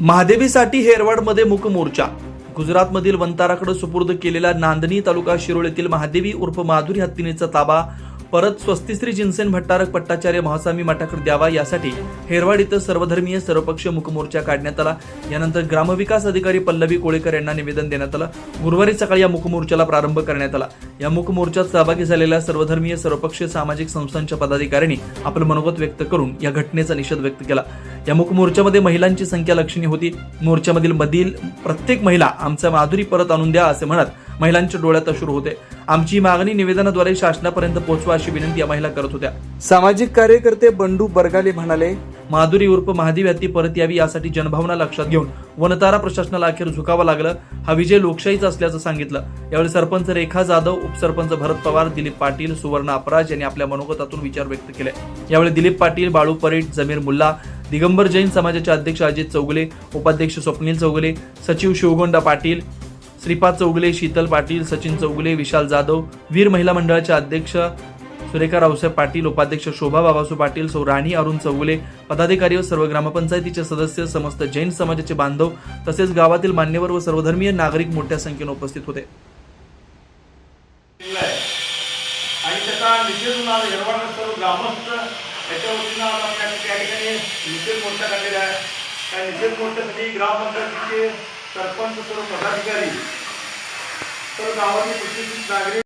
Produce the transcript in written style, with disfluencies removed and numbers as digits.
महादेवीसाठी हेरवाडमध्ये मूक मोर्चा. गुजरातमधील वंताराकडे सुपूर्द केलेला नांदणी तालुका शिरोळ येथील महादेवी उर्फ माधुरी हत्तीनेचा ताबा परत स्वस्तिश्री जिनसेन भट्टारक पट्टाचार्य महास्वामी मठाकडे द्यावा यासाठी हेरवाड इथं सर्वधर्मीय सर्वपक्षीय मूक मोर्चा काढण्यात आला. यानंतर ग्रामविकास अधिकारी पल्लवी कोळेकर यांना निवेदन देण्यात आलं. गुरुवारी सकाळी या मूक मोर्चाला प्रारंभ करण्यात आला. या मूक मोर्चात सहभागी झालेल्या सर्वधर्मीय सर्वपक्षीय सामाजिक संस्थांच्या पदाधिकाऱ्यांनी आपलं मनोगत व्यक्त करून या घटनेचा निषेध व्यक्त केला. या मूक मोर्चामध्ये महिलांची संख्या लक्षणीय होती. मोर्चामधील प्रत्येक महिला आमचा माधुरी परत आणून द्या असे म्हणत महिलांच्या डोळ्यात अश्रू होते. आमची मागणी निवेदनाद्वारे शासनापर्यंत पोहोचवा अशी विनंती या महिला करत होत्या. सामाजिक कार्यकर्ते बंडू बरगाले म्हणाले, माधुरी उर्फ महादेवी हत्ती परत यावी यासाठी जनभावना लक्षात घेऊन वनतारा प्रशासनाला अखेर झुकावं लागलं. हा विजय लोकशाहीचा असल्याचं सांगितलं. यावेळी सरपंच रेखा जाधव, उपसरपंच भरत पवार, दिलीप पाटील, सुवर्ण अपराज यांनी आपल्या मनोगतातून विचार व्यक्त केले. यावेळी दिलीप पाटील, बाळू परेड, जमीर मुल्ला, दिगंबर जैन समाजाचे अध्यक्ष अजित चौगुले, उपाध्यक्ष स्वप्नील चौगुले, सचिव शिवगोंडा पाटील, श्रीपाद चौगुले, शीतल पाटील, सचिन चौगुले, विशाल जाधव, वीर महिला मंडळाचे अध्यक्ष सुरेखा रावसाहेब पाटील, उपाध्यक्ष शोभा बाबासू पाटील, राणी अरुण चौगुले, पदाधिकारी व सर्व ग्रामपंचायतीचे सदस्य, समस्त जैन समाजाचे बांधव तसेच गावातील मान्यवर व सर्वधर्मीय नागरिक मोठ्या संख्येने उपस्थित होते. आणि त्याचा निषेध होणार हेरवाड सर्व ग्रामस्थ याच्या वतीनं आपल्या त्या ठिकाणी निषेध मोर्चा काढलेला आहे. त्या निषेध मोर्चासाठी ग्रामपंचायतीचे सरपंच, सर्व पदाधिकारी, सर्व गावातील प्रतिष्ठित नागरिक